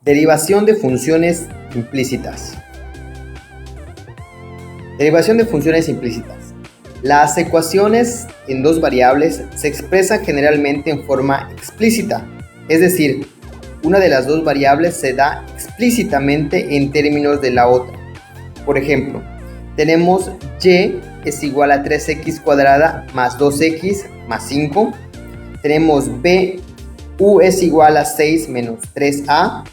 Derivación de funciones implícitas. Derivación de funciones implícitas. Las ecuaciones en dos variables se expresan generalmente en forma explícita, es decir, una de las dos variables se da explícitamente en términos de la otra. Por ejemplo, tenemos y es igual a 3x cuadrada más 2x más 5. Tenemos b, u es igual a 6 menos 3a.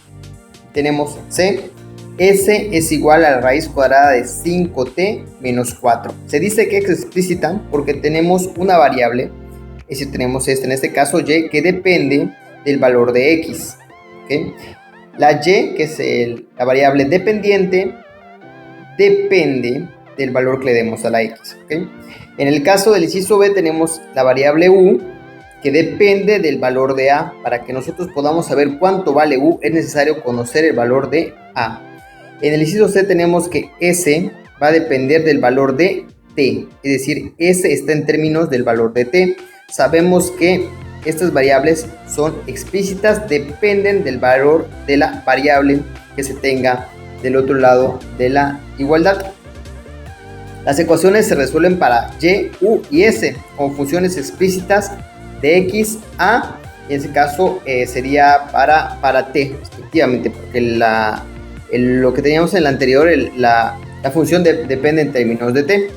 Tenemos c, s es igual a la raíz cuadrada de 5t menos 4. Se dice que es explícita porque tenemos una variable, es decir, tenemos en este caso y, que depende del valor de x. ¿Okay? La y, que es la variable dependiente, depende del valor que le demos a la x. ¿Okay? En el caso del inciso b tenemos la variable u, que depende del valor de a. Para que nosotros podamos saber cuánto vale u, es necesario conocer el valor de a. En el inciso c tenemos que s va a depender del valor de t, es decir, s está en términos del valor de t. Sabemos que estas variables son explícitas, dependen del valor de la variable que se tenga del otro lado de la igualdad. Las ecuaciones se resuelven para y, u y s con funciones explícitas de x, a, en ese caso sería para t, respectivamente, porque lo que teníamos en el anterior, la función depende en términos de t.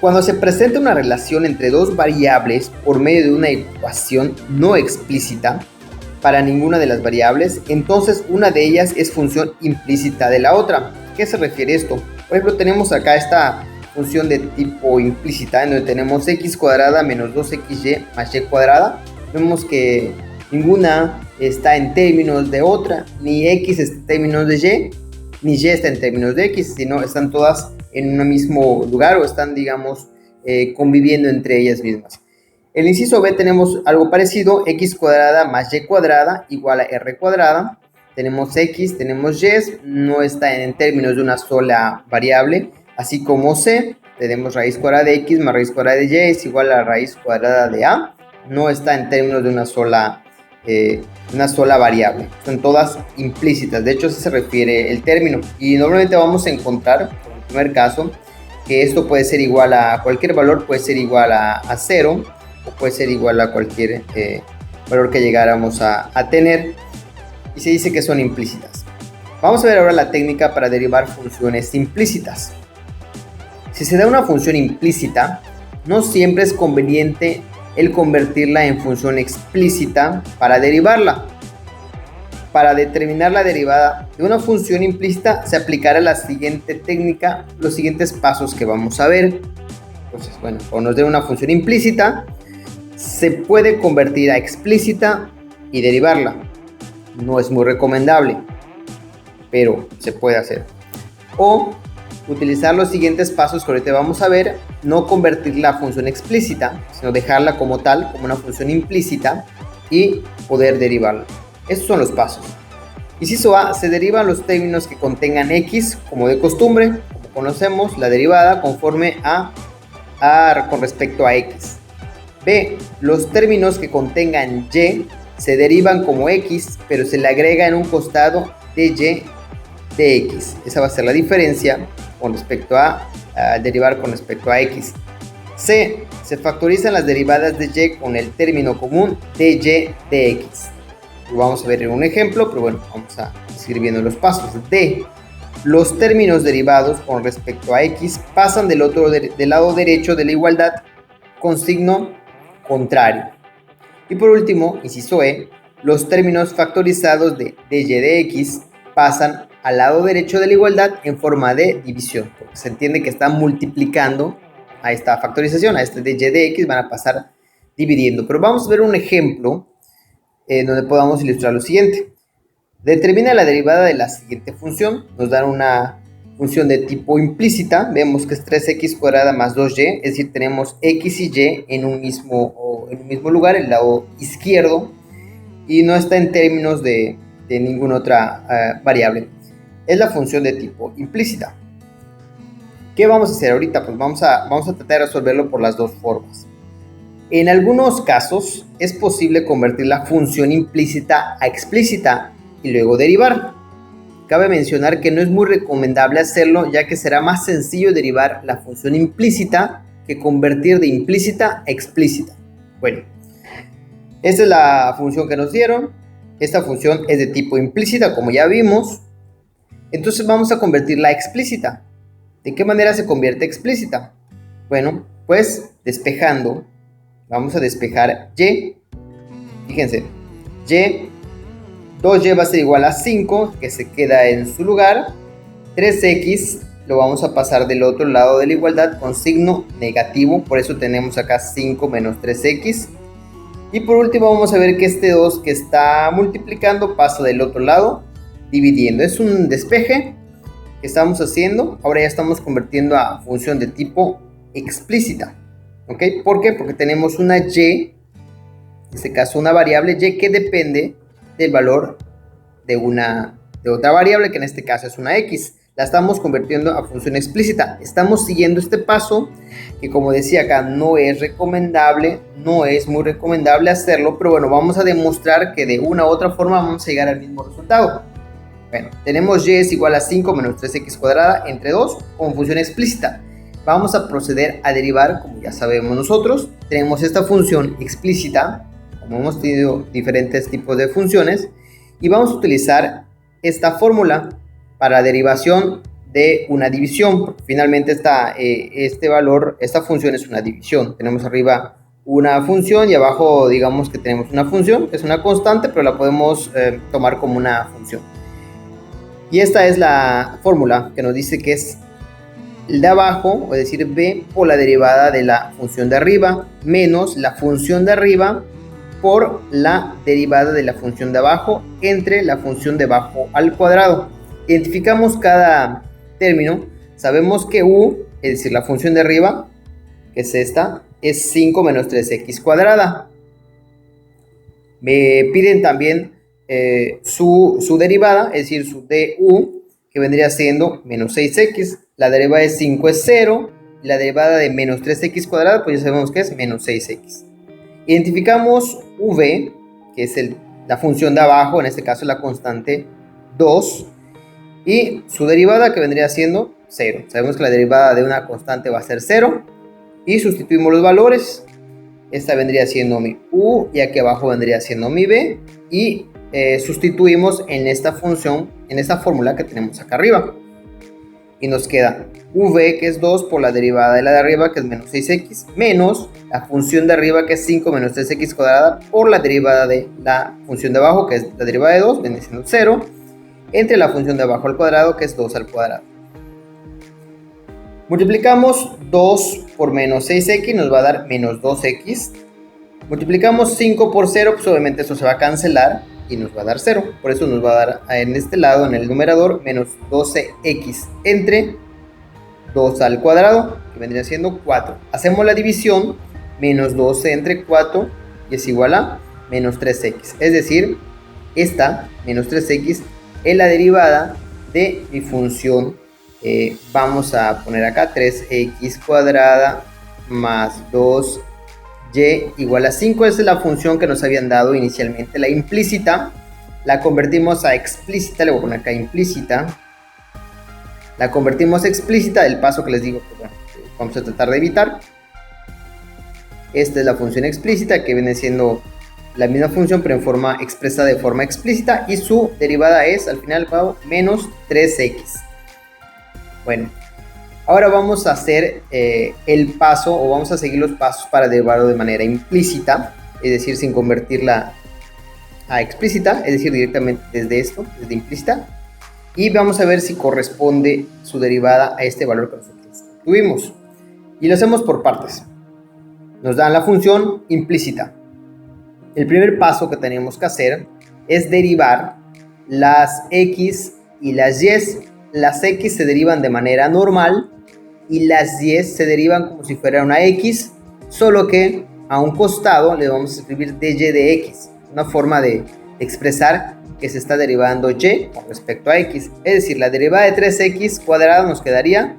Cuando se presenta una relación entre dos variables por medio de una ecuación no explícita para ninguna de las variables, entonces una de ellas es función implícita de la otra. ¿A qué se refiere esto? Por ejemplo, tenemos acá esta función de tipo implícita en donde tenemos x cuadrada menos 2xy más y cuadrada. Vemos que ninguna está en términos de otra, ni x está en términos de y, ni y está en términos de x, sino están todas en un mismo lugar o están, digamos, conviviendo entre ellas mismas. En el inciso b tenemos algo parecido, x cuadrada más y cuadrada igual a r cuadrada. Tenemos x, tenemos y, no está en términos de una sola variable, así como c, tenemos raíz cuadrada de x más raíz cuadrada de y es igual a la raíz cuadrada de a, no está en términos de una sola variable, son todas implícitas. De hecho, así se refiere el término, y normalmente vamos a encontrar, en el primer caso, que esto puede ser igual a cualquier valor, puede ser igual a 0, o puede ser igual a cualquier valor que llegáramos a tener, y se dice que son implícitas. Vamos a ver ahora la técnica para derivar funciones implícitas. Si se da una función implícita, no siempre es conveniente el convertirla en función explícita para derivarla. Para determinar la derivada de una función implícita se aplicará la siguiente técnica, los siguientes pasos que vamos a ver. Entonces, bueno, cuando nos dé una función implícita, se puede convertir a explícita y derivarla. No es muy recomendable, pero se puede hacer. O utilizar los siguientes pasos que ahorita vamos a ver, no convertir la función explícita, sino dejarla como tal, como una función implícita, y poder derivarla. Estos son los pasos. Inciso A, se derivan los términos que contengan x, como de costumbre, como conocemos, la derivada conforme a con respecto a x. B, los términos que contengan y se derivan como x, pero se le agrega en un costado de y de x. Esa va a ser la diferencia con respecto a derivar con respecto a x. C, se factorizan las derivadas de y con el término común de y de x. Lo vamos a ver en un ejemplo, pero bueno, vamos a seguir viendo los pasos. D, los términos derivados con respecto a x pasan del lado derecho de la igualdad con signo contrario. Y por último, inciso E, los términos factorizados de y de x pasan al lado derecho de la igualdad en forma de división, porque se entiende que están multiplicando a esta factorización, a este de y de x, van a pasar dividiendo. Pero vamos a ver un ejemplo donde podamos ilustrar lo siguiente. Determina la derivada de la siguiente función. Nos dan una función de tipo implícita. Vemos que es 3x cuadrada más 2y, es decir, tenemos x y y en un mismo lugar, el lado izquierdo, y no está en términos de ninguna otra variable. Es la función de tipo implícita. ¿Qué vamos a hacer ahorita? Pues vamos a tratar de resolverlo por las dos formas. En algunos casos es posible convertir la función implícita a explícita y luego derivar. cabe mencionar que no es muy recomendable hacerlo, ya que será más sencillo derivar la función implícita que convertir de implícita a explícita. Bueno, esta es la función que nos dieron. Esta función es de tipo implícita, como ya vimos. Entonces vamos a convertirla a explícita. ¿De qué manera se convierte a explícita? Bueno, pues despejando. Vamos a despejar y. Fíjense, y, 2y va a ser igual a 5, que se queda en su lugar. 3x lo vamos a pasar del otro lado de la igualdad con signo negativo. Por eso tenemos acá 5 menos 3x. Y por último vamos a ver que este 2 que está multiplicando pasa del otro lado, dividiendo. Es un despeje que estamos haciendo. Ahora ya estamos convirtiendo a función de tipo explícita. ¿Ok? ¿Por qué? Porque tenemos una y, en este caso una variable y que depende del valor de otra variable, que en este caso es una x. La estamos convirtiendo a función explícita. Estamos siguiendo este paso que, como decía acá, no es recomendable, no es muy recomendable hacerlo, pero bueno, vamos a demostrar que de una u otra forma vamos a llegar al mismo resultado. Bueno, tenemos y es igual a 5 menos 3x cuadrada entre 2 como función explícita. Vamos a proceder a derivar, como ya sabemos nosotros. Tenemos esta función explícita, como hemos tenido diferentes tipos de funciones, y vamos a utilizar esta fórmula para derivación de una división, porque finalmente esta función es una división. Tenemos arriba una función y abajo digamos que tenemos una función, que es una constante, pero la podemos tomar como una función. Y esta es la fórmula que nos dice que es el de abajo, es decir, b por la derivada de la función de arriba, menos la función de arriba por la derivada de la función de abajo entre la función de abajo al cuadrado. Identificamos cada término. Sabemos que u, es decir, la función de arriba, que es esta, es 5 menos 3x cuadrada. Me piden también su derivada, es decir, su du, que vendría siendo menos 6x. La derivada de 5 es 0, y la derivada de menos 3x cuadrada, pues ya sabemos que es menos 6x. Identificamos v, que es la función de abajo, en este caso la constante 2, y su derivada, que vendría siendo 0. Sabemos que la derivada de una constante va a ser 0, y sustituimos los valores. Esta vendría siendo mi u, y aquí abajo vendría siendo mi b, y sustituimos en esta función, en esta fórmula que tenemos acá arriba. Y nos queda v, que es 2, por la derivada de la de arriba, que es menos 6x, menos la función de arriba, que es 5 menos 3x cuadrada, por la derivada de la función de abajo, que es la derivada de 2, viene siendo 0, entre la función de abajo al cuadrado, que es 2 al cuadrado. Multiplicamos 2 por menos 6x, nos va a dar menos 2x. Multiplicamos 5 por 0, pues obviamente eso se va a cancelar y nos va a dar 0. Por eso nos va a dar en este lado, en el numerador, menos 12x entre 2 al cuadrado, que vendría siendo 4. Hacemos la división, menos 12 entre 4, y es igual a menos 3x. Es decir, esta, menos 3x, es la derivada de mi función. Vamos a poner acá 3x cuadrada más 2y igual a 5. Esa es la función que nos habían dado inicialmente, la implícita. La convertimos a explícita, le voy a poner acá implícita. La convertimos a explícita, el paso que les digo, pues bueno, vamos a tratar de evitar. Esta es la función explícita, que viene siendo la misma función, pero en forma expresada de forma explícita, y su derivada es, al final, menos 3x. Bueno, ahora vamos a hacer el paso, o vamos a seguir los pasos para derivarlo de manera implícita, es decir, sin convertirla a explícita, es decir, directamente desde esto, desde implícita, y vamos a ver si corresponde su derivada a este valor que nosotros tuvimos. Y lo hacemos por partes. Nos dan la función implícita. El primer paso que tenemos que hacer es derivar las x y las y. Las x se derivan de manera normal y las y se derivan como si fuera una x, solo que a un costado le vamos a escribir dy de x, una forma de expresar que se está derivando y con respecto a x. Es decir, la derivada de 3x cuadrada nos quedaría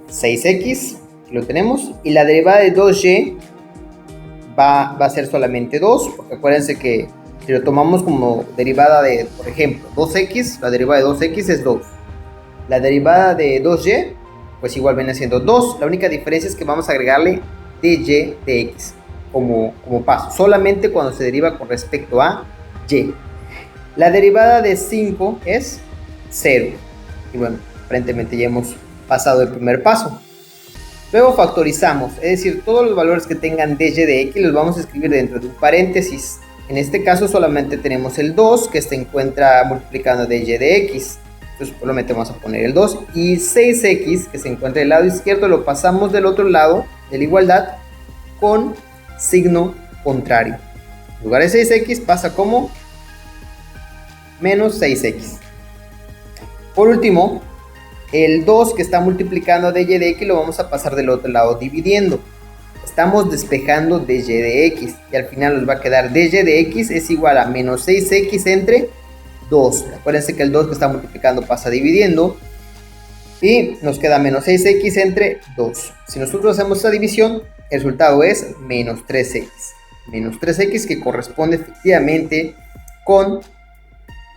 6x, aquí lo tenemos, y la derivada de 2y va a ser solamente 2, porque acuérdense que Si lo tomamos como derivada de, por ejemplo, 2x, la derivada de 2x es 2. La derivada de 2y, pues igual viene siendo 2. La única diferencia es que vamos a agregarle dy de x como paso, solamente cuando se deriva con respecto a y. La derivada de 5 es 0. Y bueno, aparentemente ya hemos pasado el primer paso. Luego factorizamos, es decir, todos los valores que tengan dy de x los vamos a escribir dentro de un paréntesis. En este caso solamente tenemos el 2 que se encuentra multiplicando dy de x. Entonces solamente vamos a poner el 2. Y 6x que se encuentra del lado izquierdo lo pasamos del otro lado de la igualdad con signo contrario. En lugar de 6x pasa como menos 6x. Por último, el 2 que está multiplicando dy de x lo vamos a pasar del otro lado dividiendo. Estamos despejando dy de x y al final nos va a quedar dy de x es igual a menos 6x entre 2. Acuérdense que el 2 que está multiplicando pasa dividiendo y nos queda menos 6x entre 2. Si nosotros hacemos esta división, el resultado es menos 3x. Menos 3x que corresponde efectivamente con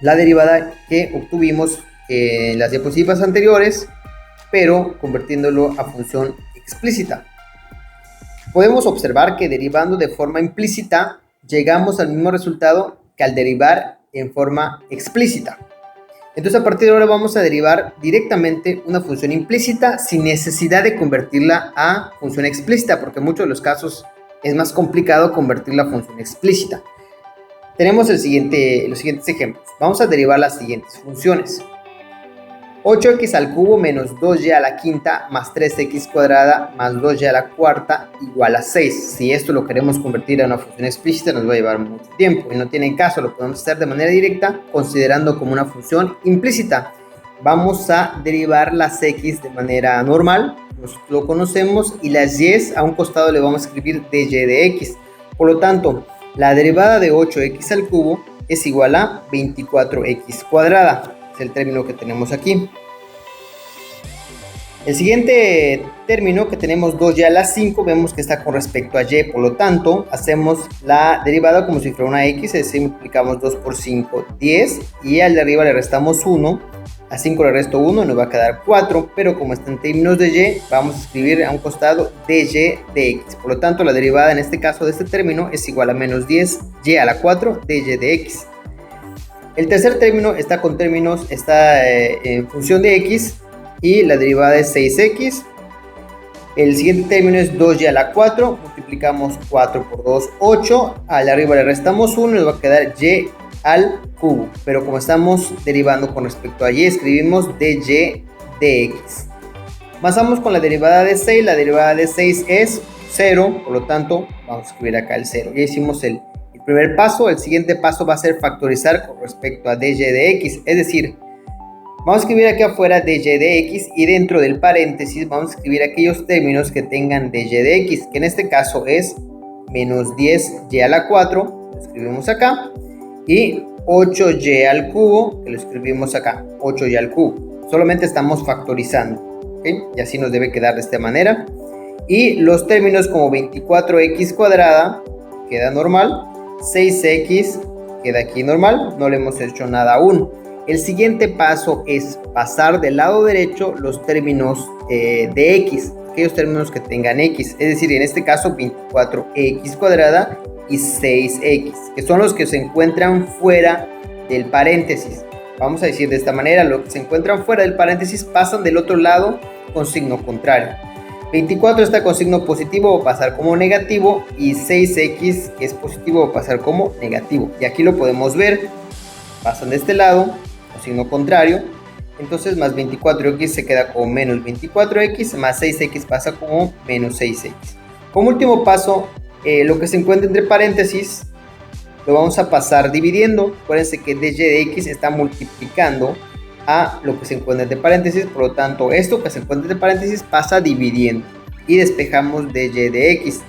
la derivada que obtuvimos en las diapositivas anteriores, pero convirtiéndolo a función explícita. Podemos observar que derivando de forma implícita llegamos al mismo resultado que al derivar en forma explícita. Entonces a partir de ahora vamos a derivar directamente una función implícita sin necesidad de convertirla a función explícita, porque en muchos de los casos es más complicado convertirla a función explícita. Tenemos los siguientes ejemplos. Vamos a derivar las siguientes funciones. 8x al cubo menos 2y a la quinta más 3x cuadrada más 2y a la cuarta igual a 6. Si esto lo queremos convertir a una función explícita nos va a llevar mucho tiempo y no tiene caso, lo podemos hacer de manera directa considerando como una función implícita. Vamos a derivar las x de manera normal, lo conocemos, y las y a un costado le vamos a escribir dy de x. Por lo tanto, la derivada de 8x al cubo es igual a 24x cuadrada. El término que tenemos aquí. El siguiente término que tenemos 2y a la 5 vemos que está con respecto a y, por lo tanto hacemos la derivada como si fuera una x, es decir, multiplicamos 2 por 5, 10, y al de arriba le restamos 1, a 5 le resto 1 y nos va a quedar 4, pero como está en términos de y, vamos a escribir a un costado dy de x, por lo tanto la derivada en este caso de este término es igual a menos 10y a la 4 dy de x. El tercer término está en función de x y la derivada es 6x. El siguiente término es 2y a la 4, multiplicamos 4 por 2, 8, al de arriba le restamos 1 y nos va a quedar y al cubo, pero como estamos derivando con respecto a y, escribimos dy de x. Pasamos con la derivada de 6, la derivada de 6 es 0, por lo tanto vamos a escribir acá el 0, ya hicimos el primer paso. El siguiente paso va a ser factorizar con respecto a dy de x, es decir, vamos a escribir aquí afuera dy de x y dentro del paréntesis vamos a escribir aquellos términos que tengan dy de x, que en este caso es menos 10y a la 4, lo escribimos acá, y 8y al cubo, que lo escribimos acá, 8y al cubo. Solamente estamos factorizando, ¿okay? Y así nos debe quedar de esta manera. Y los términos como 24x cuadrada queda normal, 6x queda aquí normal, no le hemos hecho nada aún. El siguiente paso es pasar del lado derecho los términos de x, aquellos términos que tengan x, es decir, en este caso 24x cuadrada y 6x, que son los que se encuentran fuera del paréntesis. Vamos a decir de esta manera, los que se encuentran fuera del paréntesis pasan del otro lado con signo contrario. 24 está con signo positivo, va a pasar como negativo, y 6x, que es positivo, va a pasar como negativo. Y aquí lo podemos ver, pasan de este lado con signo contrario, entonces más 24x se queda como menos 24x, más 6x pasa como menos 6x. Como último paso, lo que se encuentra entre paréntesis lo vamos a pasar dividiendo. Acuérdense que dy de x está multiplicando a lo que se encuentra entre paréntesis, por lo tanto esto que se encuentra entre paréntesis pasa dividiendo y despejamos dy de x,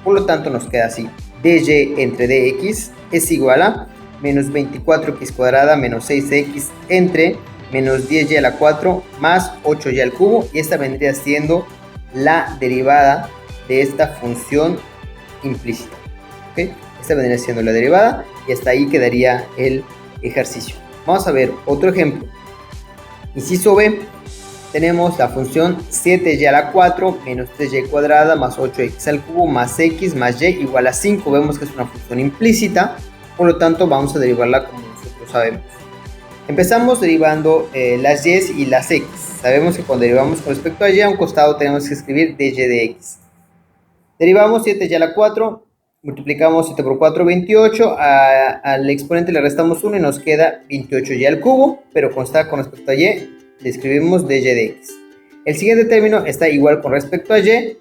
por lo tanto nos queda así: dy entre dx es igual a menos 24x cuadrada menos 6x entre menos 10y a la 4 más 8y al cubo, y esta vendría siendo la derivada de esta función implícita. ¿Okay? esta vendría siendo la derivada y hasta ahí quedaría el ejercicio. Vamos a ver otro ejemplo. Inciso B, tenemos la función 7y a la 4 menos 3y cuadrada más 8x al cubo más x más y igual a 5. Vemos que es una función implícita, por lo tanto vamos a derivarla como nosotros sabemos. Empezamos derivando las y y las x. Sabemos que cuando derivamos con respecto a y, a un costado tenemos que escribir dy de x. Derivamos 7y a la 4, multiplicamos 7 por 4, 28, al exponente le restamos 1 y nos queda 28y al cubo, pero como está con respecto a y, le escribimos dy de x. El siguiente término está igual con respecto a y,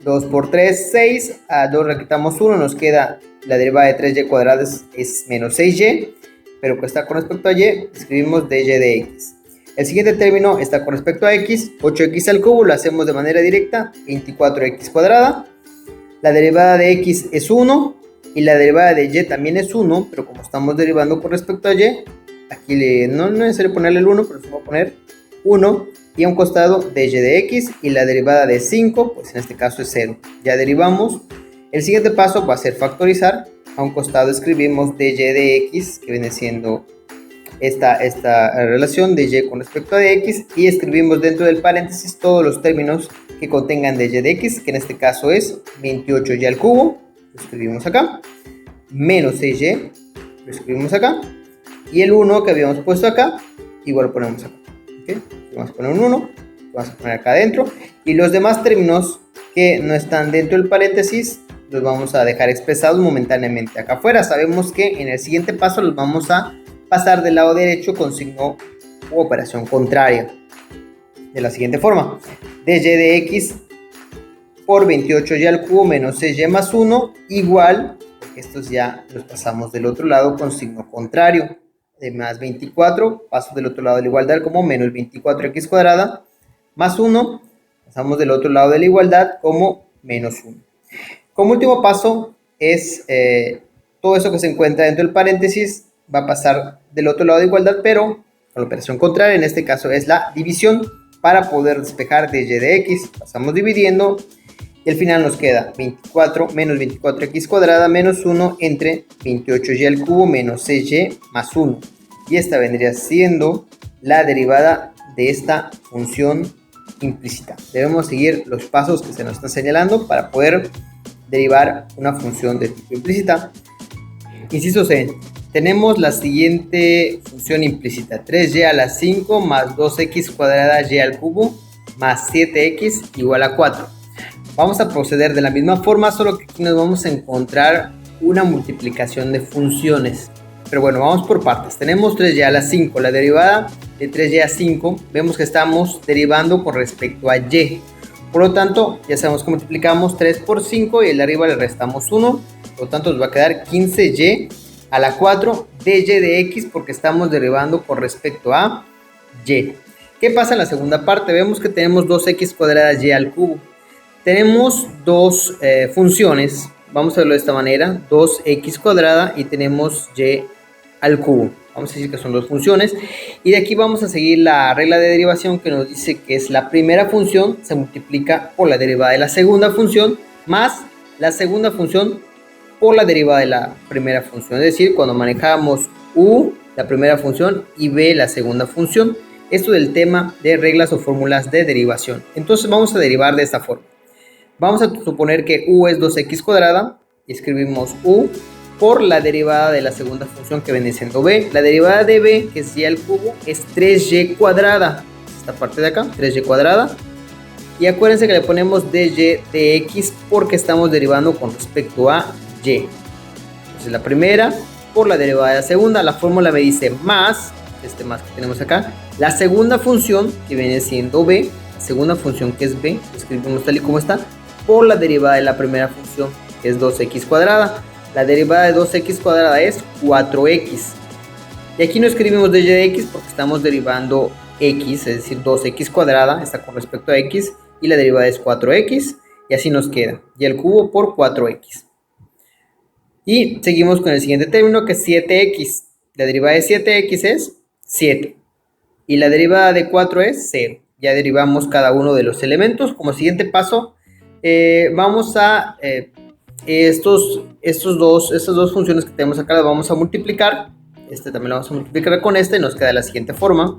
2 por 3, 6, a 2 le quitamos 1, nos queda la derivada de 3y cuadrada es menos 6y, pero que está con respecto a y, escribimos dy de x. El siguiente término está con respecto a x, 8x al cubo, lo hacemos de manera directa, 24x cuadrada. La derivada de x es 1 y la derivada de y también es 1, pero como estamos derivando con respecto a y, aquí no es necesario ponerle el 1, pero se va a poner 1 y a un costado dy de x y la derivada de 5, pues en este caso es 0. Ya derivamos. El siguiente paso va a ser factorizar. A un costado escribimos dy de x, que viene siendo esta relación de y con respecto a de x, y escribimos dentro del paréntesis todos los términos que contengan dy de x, que en este caso es 28y al cubo, lo escribimos acá, menos 6y, lo escribimos acá, y el 1 que habíamos puesto acá, igual lo ponemos acá. ¿Okay? Vamos a poner un 1, vamos a poner acá adentro, y los demás términos que no están dentro del paréntesis los vamos a dejar expresados momentáneamente acá afuera. Sabemos que en el siguiente paso los vamos a pasar del lado derecho con signo u operación contraria, de la siguiente forma: dy de x por 28y al cubo menos 6y más 1 igual, porque estos ya los pasamos del otro lado con signo contrario, de más 24, paso del otro lado de la igualdad como menos 24x cuadrada, más 1, pasamos del otro lado de la igualdad como menos 1. Como último paso es todo eso que se encuentra dentro del paréntesis va a pasar del otro lado de igualdad, pero con la operación contraria, en este caso es la división, para poder despejar dy de x. Pasamos dividiendo y al final nos queda 24 menos 24x cuadrada menos 1 entre 28y al cubo menos 6y más 1. Y esta vendría siendo la derivada de esta función implícita. Debemos seguir los pasos que se nos están señalando para poder derivar una función de tipo implícita. Inciso C. Tenemos la siguiente función implícita: 3y a la 5 más 2x cuadrada y al cubo más 7x igual a 4. Vamos a proceder de la misma forma, solo que aquí nos vamos a encontrar una multiplicación de funciones. Pero bueno, vamos por partes. Tenemos 3y a la 5, la derivada de 3y a 5, vemos que estamos derivando con respecto a y. Por lo tanto, ya sabemos que multiplicamos 3 por 5 y el de arriba le restamos 1. Por lo tanto, nos va a quedar 15y a la 4 dy de x, porque estamos derivando con respecto a y. ¿Qué pasa en la segunda parte? Vemos que tenemos 2x cuadrada y al cubo. Tenemos dos funciones, vamos a verlo de esta manera: 2x cuadrada y tenemos y al cubo. Vamos a decir que son dos funciones, y de aquí vamos a seguir la regla de derivación que nos dice que es la primera función se multiplica por la derivada de la segunda función más la segunda función por la derivada de la primera función. Es decir, cuando manejamos u, la primera función, y b, la segunda función. Esto del tema de reglas o fórmulas de derivación. Entonces vamos a derivar de esta forma. Vamos a suponer que u es 2x cuadrada y escribimos u por la derivada de la segunda función, que viene siendo b. La derivada de b, que es y al cubo, es 3y cuadrada. Esta parte de acá, 3y cuadrada. Y acuérdense que le ponemos dy de x porque estamos derivando con respecto a y. Entonces la primera por la derivada de la segunda. La fórmula me dice más, este más que tenemos acá, la segunda función, que viene siendo b, la segunda función, que es b, lo escribimos tal y como está, por la derivada de la primera función, que es 2x cuadrada. La derivada de 2x cuadrada es 4x. Y aquí no escribimos dy de x porque estamos derivando x, es decir, 2x cuadrada está con respecto a x, y la derivada es 4x, y así nos queda y al cubo por 4x. Y seguimos con el siguiente término, que es 7x. La derivada de 7x es 7. Y la derivada de 4 es 0. Ya derivamos cada uno de los elementos. Como siguiente paso, vamos a estas dos funciones que tenemos acá las vamos a multiplicar. Este también lo vamos a multiplicar con este. Nos queda de la siguiente forma.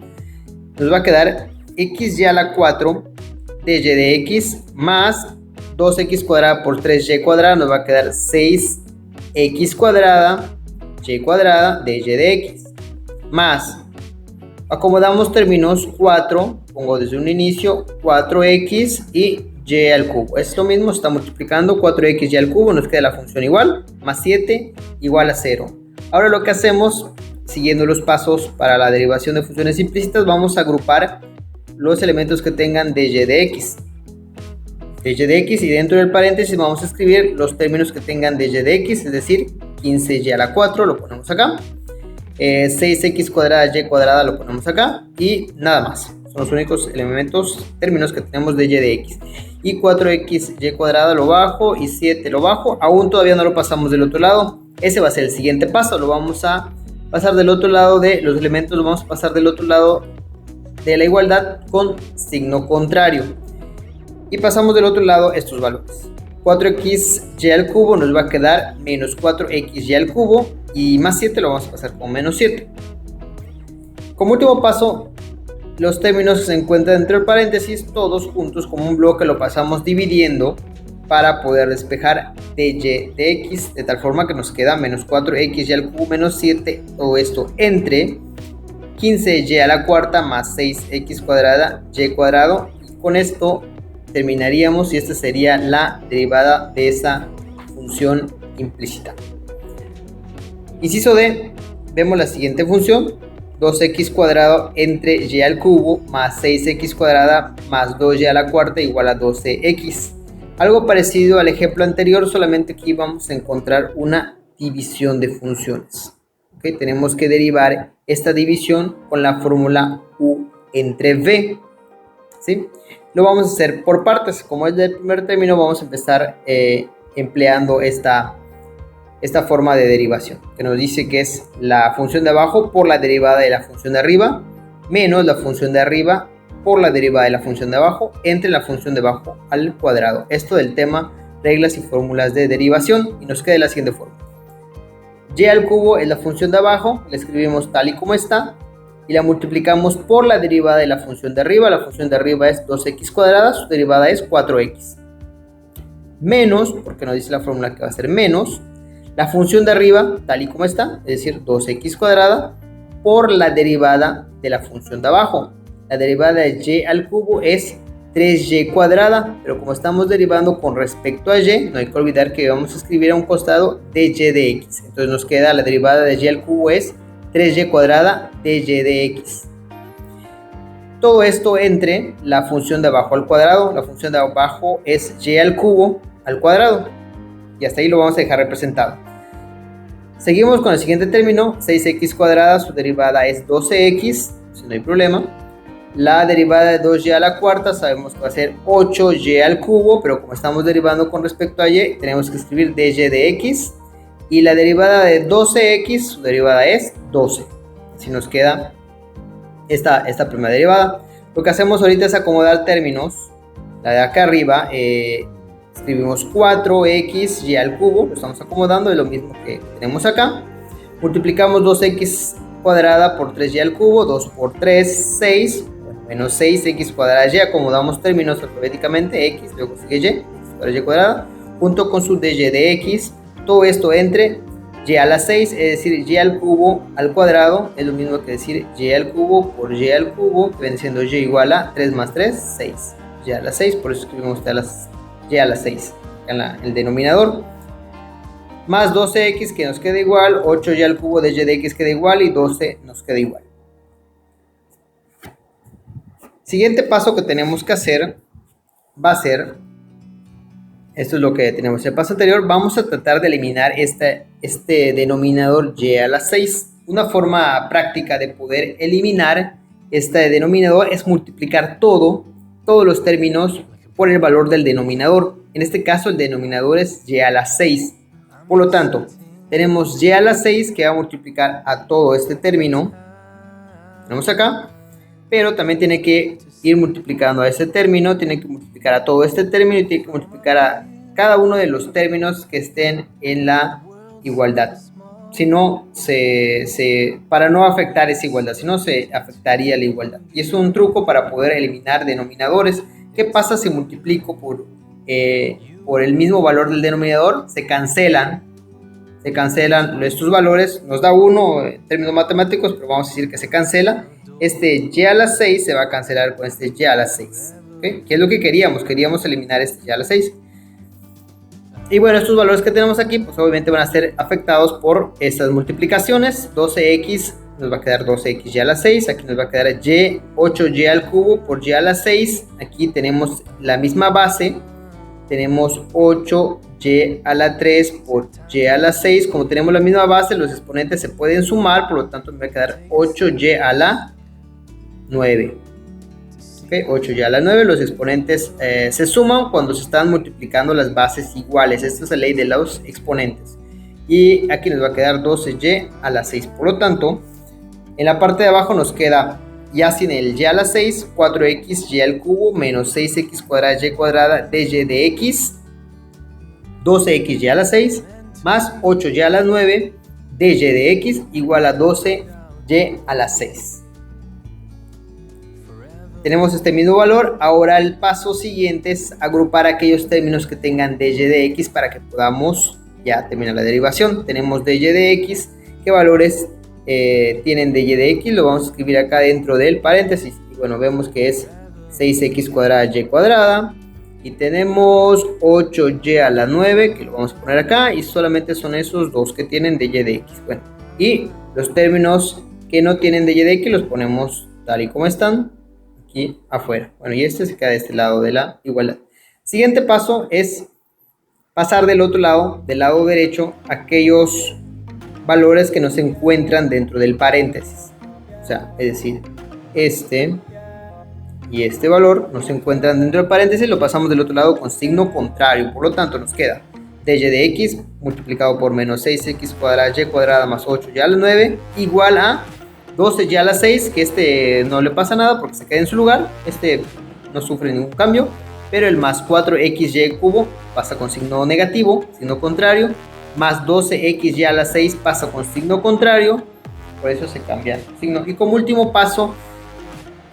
Nos va a quedar xy a la 4 de y de x más 2x cuadrada por 3y cuadrada. Nos va a quedar 6x cuadrada y cuadrada de y de x. Más, acomodamos términos 4, pongo desde un inicio 4x y y al cubo. Es lo mismo, está multiplicando 4x y al cubo, nos queda la función igual, más 7 igual a 0. Ahora lo que hacemos, siguiendo los pasos para la derivación de funciones implícitas, vamos a agrupar los elementos que tengan dy de x. dy de x, y dentro del paréntesis vamos a escribir los términos que tengan dy de x, es decir, 15y a la 4, lo ponemos acá. 6x cuadrada y cuadrada lo ponemos acá, y nada más. Son los únicos términos que tenemos de y de x. Y 4x y cuadrada lo bajo y 7 lo bajo. Aún todavía no lo pasamos del otro lado. Ese va a ser el siguiente paso. Lo vamos a pasar del otro lado de los elementos. Lo vamos a pasar del otro lado de la igualdad con signo contrario. Y pasamos del otro lado estos valores. 4xy al cubo nos va a quedar menos 4xy al cubo. Y más 7 lo vamos a pasar con menos 7. Como último paso, los términos que se encuentran dentro del paréntesis, todos juntos como un bloque, lo pasamos dividiendo para poder despejar dy de x, de tal forma que nos queda menos 4xy al cubo menos 7, todo esto entre 15y a la cuarta más 6x cuadrada y cuadrado. Y con esto terminaríamos, y esta sería la derivada de esa función implícita. Inciso D, vemos la siguiente función: 2x cuadrado entre y al cubo más 6x cuadrada más 2y a la cuarta igual a 12x. Algo parecido al ejemplo anterior, solamente aquí vamos a encontrar una división de funciones. ¿Okay? Tenemos que derivar esta división con la fórmula u entre v. ¿Sí? Lo vamos a hacer por partes. Como es del primer término, vamos a empezar empleando esta forma de derivación, que nos dice que es la función de abajo por la derivada de la función de arriba, menos la función de arriba por la derivada de la función de abajo, entre la función de abajo al cuadrado. Esto del tema reglas y fórmulas de derivación, y nos queda de la siguiente forma: y al cubo es la función de abajo, la escribimos tal y como está, y la multiplicamos por la derivada de la función de arriba. La función de arriba es 2x cuadrada, su derivada es 4x. Menos, porque nos dice la fórmula que va a ser menos, la función de arriba, tal y como está, es decir, 2x cuadrada, por la derivada de la función de abajo. La derivada de y al cubo es 3y cuadrada, pero como estamos derivando con respecto a y, no hay que olvidar que vamos a escribir a un costado de y de x. Entonces nos queda la derivada de y al cubo es 3y cuadrada de y de x. Todo esto entre la función de abajo al cuadrado. La función de abajo es y al cubo al cuadrado. Y hasta ahí lo vamos a dejar representado. Seguimos con el siguiente término: 6x cuadrada, su derivada es 12x, si no hay problema. La derivada de 2y a la cuarta sabemos que va a ser 8y al cubo, pero como estamos derivando con respecto a y, tenemos que escribir dy de x. Y la derivada de 12x, su derivada es 12. Así nos queda esta primera derivada. Lo que hacemos ahorita es acomodar términos. La de acá arriba, escribimos 4x y al cubo, lo estamos acomodando, es lo mismo que tenemos acá. Multiplicamos 2x cuadrada por 3y al cubo, 2 por 3, 6, menos 6x cuadrada y, acomodamos términos alfabéticamente, x, luego sigue y, x cuadrada y cuadrada, junto con su dy de x, todo esto entre y a la 6, es decir, y al cubo al cuadrado, es lo mismo que decir y al cubo por y al cubo, que viene siendo y igual a 3 más 3, 6, y a la 6, por eso escribimos y a la 6 en el denominador, más 12x que nos queda igual, 8y al cubo de y de x queda igual, y 12 nos queda igual. Siguiente paso que tenemos que hacer va a ser, esto es lo que tenemos en el paso anterior, vamos a tratar de eliminar este denominador y a la 6. Una forma práctica de poder eliminar este denominador es multiplicar todos los términos por el valor del denominador. En este caso el denominador es y a la 6. Por lo tanto, tenemos y a la 6 que va a multiplicar a todo este término. Tenemos acá. Pero también tiene que ir multiplicando a este término, tiene que multiplicar a todo este término y tiene que multiplicar a cada uno de los términos que estén en la igualdad. Si no, para no afectar esa igualdad, si no se afectaría la igualdad. Y es un truco para poder eliminar denominadores. ¿Qué pasa si multiplico por el mismo valor del denominador? Se cancelan estos valores, nos da 1 en términos matemáticos, pero vamos a decir que se cancela. Este y a la 6 se va a cancelar con este y a la 6. ¿Okay? ¿Qué es lo que queríamos? Queríamos eliminar este y a la 6. Y bueno, estos valores que tenemos aquí, pues obviamente van a ser afectados por estas multiplicaciones. 12x nos va a quedar 12x y a la 6. Aquí nos va a quedar 8y al cubo por y a la 6. Aquí tenemos la misma base. Tenemos 8y a la 3 por y a la 6. Como tenemos la misma base, los exponentes se pueden sumar. Por lo tanto, me va a quedar 8y a la 9. 8y a la 9, los exponentes se suman cuando se están multiplicando las bases iguales. Esta es la ley de los exponentes. Y aquí nos va a quedar 12y a la 6. Por lo tanto, en la parte de abajo nos queda, ya sin el y a la 6, 4x y al cubo menos 6x cuadrada y cuadrada de y de x, 12x y a la 6, más 8y a la 9 de y de x igual a 12y a la 6. Tenemos este mismo valor. Ahora el paso siguiente es agrupar aquellos términos que tengan dy de x para que podamos ya terminar la derivación. Tenemos dy de x. ¿Qué valores tienen dy de x? Lo vamos a escribir acá dentro del paréntesis. Y bueno, vemos que es 6x cuadrada y cuadrada. Y tenemos 8y a la 9, que lo vamos a poner acá. Y solamente son esos dos que tienen dy de x. Bueno, y los términos que no tienen dy de x los ponemos tal y como están aquí afuera. Bueno, y este se queda de este lado de la igualdad. Siguiente paso es pasar del otro lado, del lado derecho, aquellos valores que no se encuentran dentro del paréntesis. O sea, es decir, este y este valor no se encuentran dentro del paréntesis, lo pasamos del otro lado con signo contrario. Por lo tanto, nos queda dy de x multiplicado por menos 6x cuadrada y cuadrada más 8y a la 9 igual a 12y a la 6, que este no le pasa nada porque se queda en su lugar, este no sufre ningún cambio, pero el más 4xy cubo pasa con signo negativo, signo contrario, más 12xy a la 6 pasa con signo contrario, por eso se cambia el signo. Y como último paso,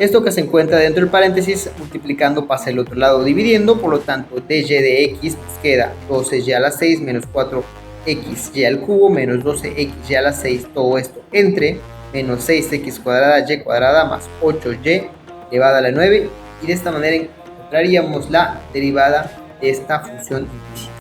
esto que se encuentra dentro del paréntesis, multiplicando pasa al otro lado dividiendo, por lo tanto dy de x nos queda 12y a la 6 menos 4xy al cubo menos 12xy a la 6, todo esto entre menos 6x cuadrada y cuadrada más 8y elevada a la 9, y de esta manera encontraríamos la derivada de esta función implícita.